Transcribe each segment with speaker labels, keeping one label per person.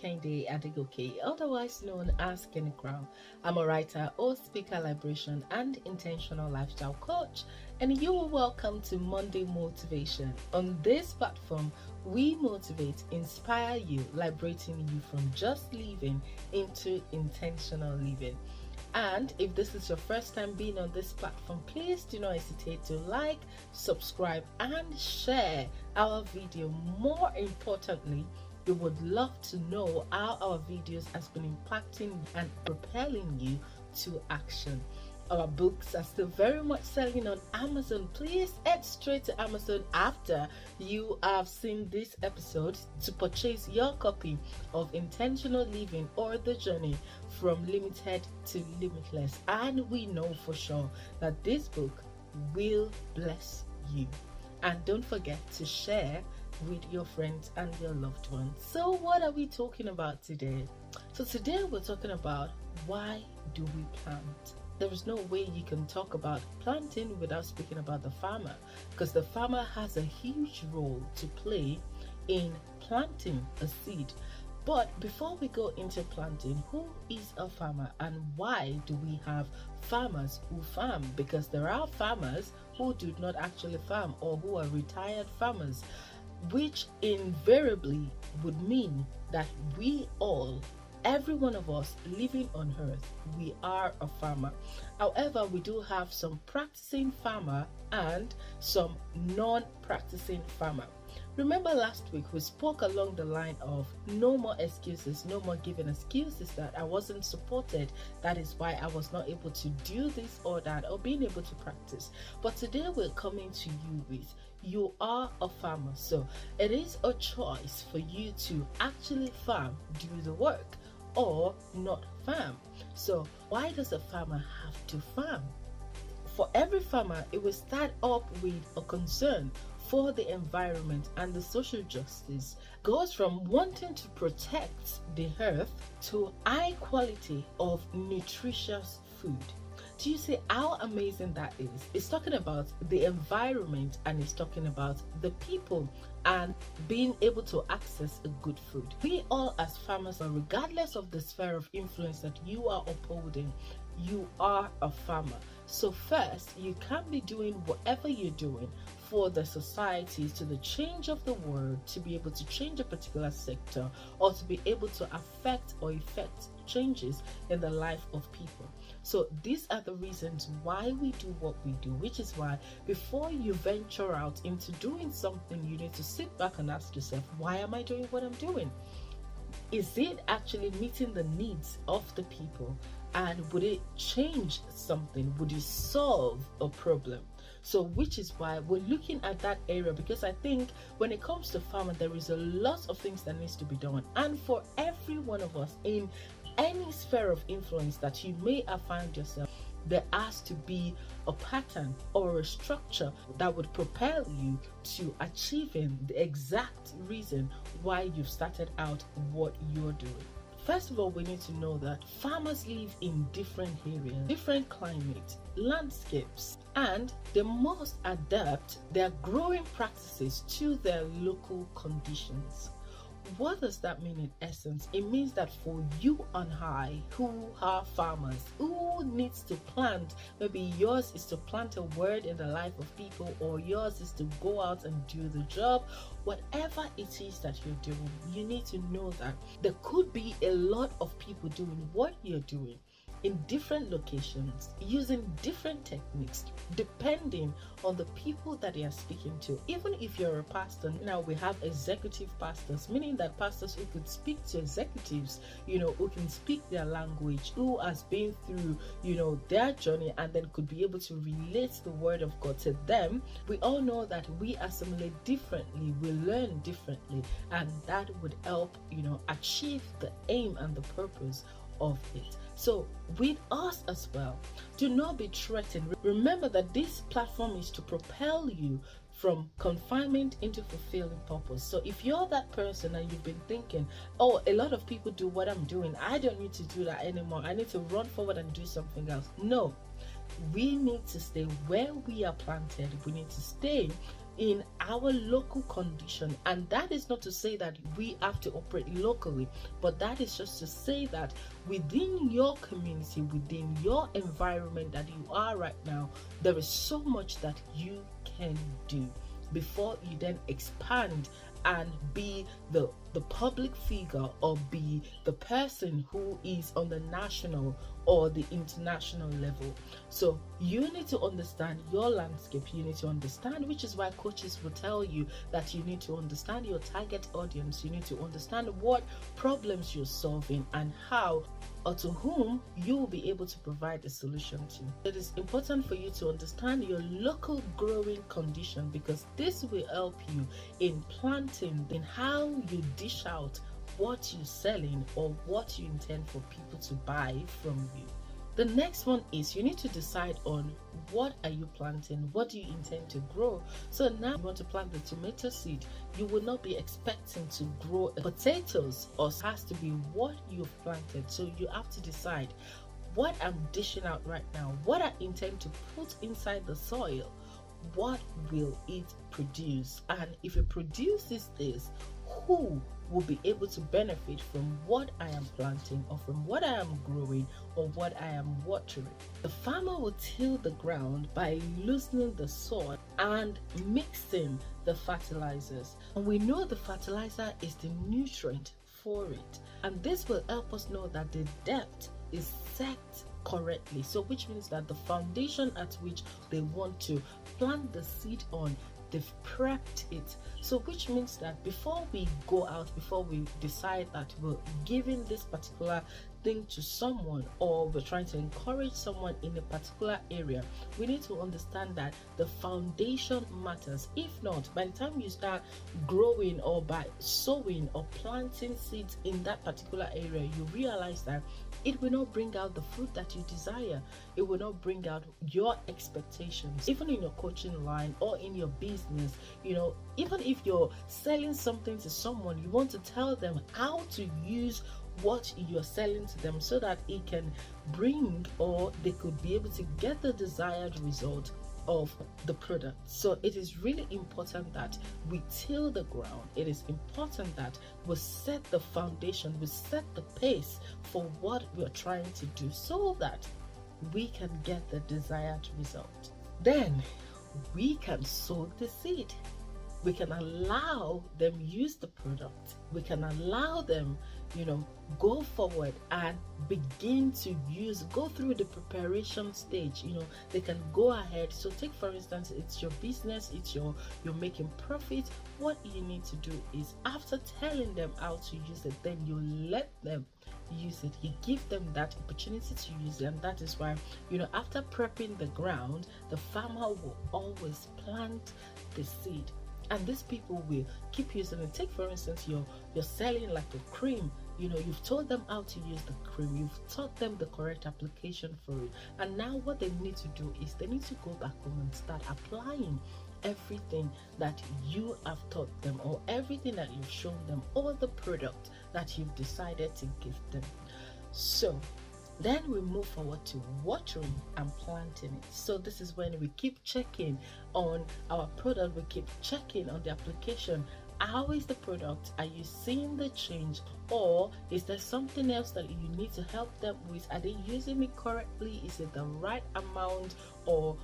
Speaker 1: Kehinde Adegoke, otherwise known as Kenny Crown. I'm a writer, host, speaker, liberation, and intentional lifestyle coach, and you are welcome to Monday Motivation. On this platform, we motivate, inspire you, liberating you from just living into intentional living. And if this is your first time being on this platform, please do not hesitate to like, subscribe, and share our video. More importantly, we would love to know how our videos has been impacting and propelling you to action. Our books are still very much selling on Amazon. Please head straight to Amazon after you have seen this episode to purchase your copy of Intentional Living, or The Journey from Limited to Limitless. And we know for sure that this book will bless you. And don't forget to share with your friends and your loved ones. So what are we talking about today? So today we're talking about, why do we plant? There is no way you can talk about planting without speaking about the farmer, because the farmer has a huge role to play in planting a seed. But before we go into planting, who is a farmer and why do we have farmers who farm? Because there are farmers who do not actually farm, or who are retired farmers, which invariably would mean that we all, every one of us living on earth, we are a farmer. However, we do have some practicing farmer and some non-practicing farmer. Remember last week we spoke along the line of no more excuses, no more giving excuses that I wasn't supported, that is why I was not able to do this or that, or being able to practice. But today we're coming to you with, you are a farmer, so it is a choice for you to actually farm, do the work, or not farm. So why does a farmer have to farm? For every farmer, it will start up with a concern for the environment and the social justice. Goes from wanting to protect the earth to high quality of nutritious food. Do you see how amazing that is? It's talking about the environment, and it's talking about the people and being able to access a good food. We all as farmers, are regardless of the sphere of influence that you are upholding, you are a farmer. So first, you can be doing whatever you're doing for the society, to the change of the world, to be able to change a particular sector, or to be able to affect or effect changes in the life of people. So these are the reasons why we do what we do, which is why before you venture out into doing something, you need to sit back and ask yourself, why am I doing what I'm doing? Is it actually meeting the needs of the people? And would it change something? Would it solve a problem? So which is why we're looking at that area, because I think when it comes to farming, there is a lot of things that needs to be done. And for every one of us in any sphere of influence that you may have found yourself, there has to be a pattern or a structure that would propel you to achieving the exact reason why you've started out what you're doing. First of all, we need to know that farmers live in different areas, different climates, landscapes, and they must adapt their growing practices to their local conditions. What does that mean in essence? It means that for you and I, who are farmers, who needs to plant, maybe yours is to plant a word in the life of people, or yours is to go out and do the job, whatever it is that you're doing, you need to know that there could be a lot of people doing what you're doing in different locations, using different techniques, depending on the people that they are speaking to. Even if you're a pastor, now we have executive pastors, meaning that pastors who could speak to executives, who can speak their language, who has been through, their journey, and then could be able to relate the word of God to them. We all know that we assimilate differently, we learn differently, and that would help, achieve the aim and the purpose of it. So with us as well, do not be threatened. Remember that this platform is to propel you from confinement into fulfilling purpose. So if you're that person and you've been thinking, oh, a lot of people do what I'm doing, I don't need to do that anymore, I need to run forward and do something else. No, we need to stay where we are planted. We need to stay in our local condition. And that is not to say that we have to operate locally, but that is just to say that within your community, within your environment that you are right now, there is so much that you can do before you then expand and be the public figure, or be the person who is on the national or the international level. So you need to understand your landscape. You need to understand, which is why coaches will tell you that you need to understand your target audience. You need to understand what problems you're solving and how or to whom you will be able to provide a solution to. It is important for you to understand your local growing condition, because this will help you in planting, in how you dish out what you're selling or what you intend for people to buy from you. The next one is you need to decide on what are you planting, what do you intend to grow. So now you want to plant the tomato seed, you will not be expecting to grow potatoes, or it has to be what you've planted. So you have to decide what I'm dishing out right now, what I intend to put inside the soil, what will it produce, and if it produces this, who will be able to benefit from what I am planting, or from what I am growing, or what I am watering. The farmer will till the ground by loosening the soil and mixing the fertilizers. And we know the fertilizer is the nutrient for it. And this will help us know that the depth is set correctly. So which means that the foundation at which they want to plant the seed on, they've prepped it. So which means that before we go out, before we decide that we're giving this particular thing to someone, or we're trying to encourage someone in a particular area, we need to understand that the foundation matters. If not, by the time you start growing, or by sowing or planting seeds in that particular area, you realize that it will not bring out the fruit that you desire. It will not bring out your expectations. Even in your coaching line or in your business, even if you're selling something to someone, you want to tell them how to use what you're selling to them so that it can bring, or they could be able to get the desired result of the product. So it is really important that we till the ground. It is important that we set the foundation, we set the pace for what we're trying to do, so that we can get the desired result. Then we can sow the seed. We can allow them use the product. We can allow them, go forward and begin to go through the preparation stage. They can go ahead. So take, for instance, it's your business, you're making profit. What you need to do is, after telling them how to use it, then you let them use it. You give them that opportunity to use it. And that is why, after prepping the ground, the farmer will always plant the seed. And these people will keep using it. Take, for instance, you're selling like a cream. You've told them how to use the cream. You've taught them the correct application for it. And now what they need to do is they need to go back home and start applying everything that you have taught them, or everything that you've shown them, or the product that you've decided to give them. So then we move forward to watering and planting it. So this is when we keep checking on our product, we keep checking on the application. How is the product? Are you seeing the change, or is there something else that you need to help them with? Are they using it correctly? Is it the right amount? Or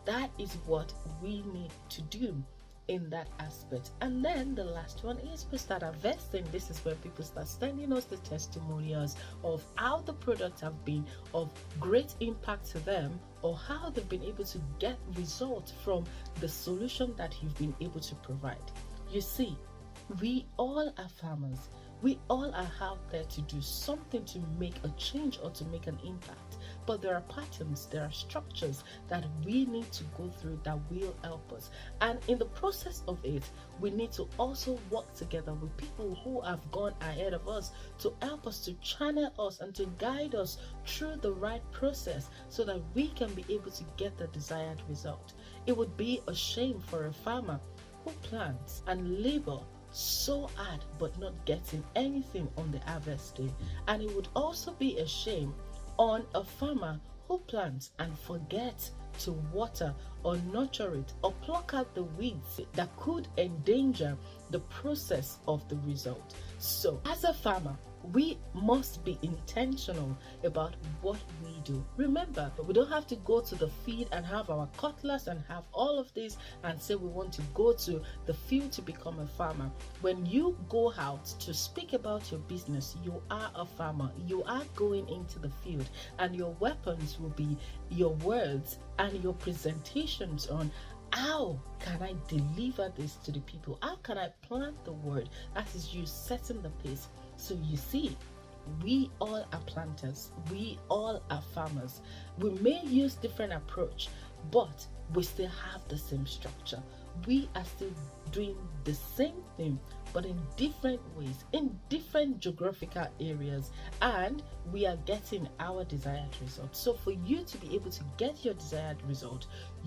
Speaker 1: that is what we need to do in that aspect. And then the last one is we start investing. This is where people start sending us the testimonials of how the products have been of great impact to them, or how they've been able to get results from the solution that you've been able to provide. You see, we all are farmers. We all are out there to do something to make a change or to make an impact. But there are patterns, there are structures that we need to go through that will help us. And in the process of it, we need to also work together with people who have gone ahead of us to help us, to channel us and to guide us through the right process, so that we can be able to get the desired result. It would be a shame for a farmer who plants and labor so hard but not getting anything on the harvest day. And it would also be a shame on a farmer who plants and forgets to water or nurture it or pluck out the weeds that could endanger the process of the result. So, as a farmer, we must be intentional about what we do. Remember, we don't have to go to the field and have our cutlass and have all of this and say we want to go to the field to become a farmer. When you go out to speak about your business, you are a farmer. You are going into the field, and your weapons will be your words and your presentations on how can I deliver this to the people? How can I plant the word? That is you setting the pace. So you see, we all are planters. We all are farmers. We may use different approach, but we still have the same structure. We are still doing the same thing, but in different ways, in different geographical areas, and we are getting our desired result. So for you to be able to get your desired result,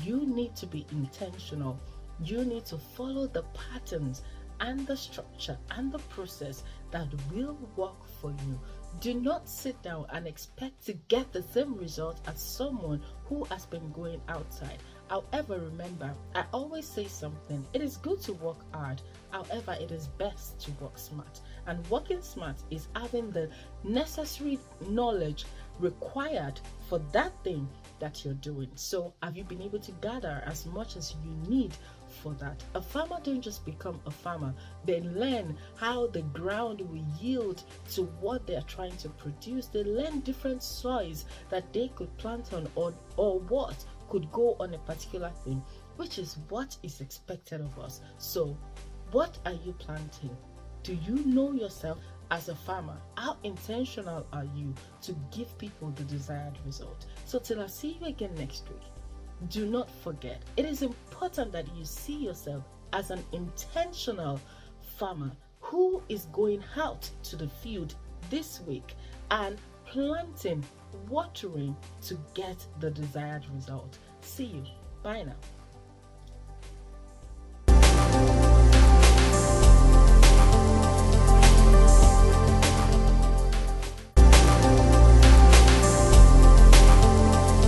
Speaker 1: you need to be intentional. You need to follow the patterns and the structure and the process that will work for you. Do not sit down and expect to get the same result as someone who has been going outside. However, remember, I always say something. It is good to work hard. However, it is best to work smart. And working smart is having the necessary knowledge required for that thing that you're doing. So have you been able to gather as much as you need for that? A farmer don't just become a farmer. They learn how the ground will yield to what they're trying to produce. They learn different soils that they could plant on, or what could go on a particular thing, which is what is expected of us. So what are you planting? Do you know yourself as a farmer? How intentional are you to give people the desired result? So till I see you again next week, do not forget, it is important that you see yourself as an intentional farmer who is going out to the field this week and planting, watering to get the desired result. See you. Bye now.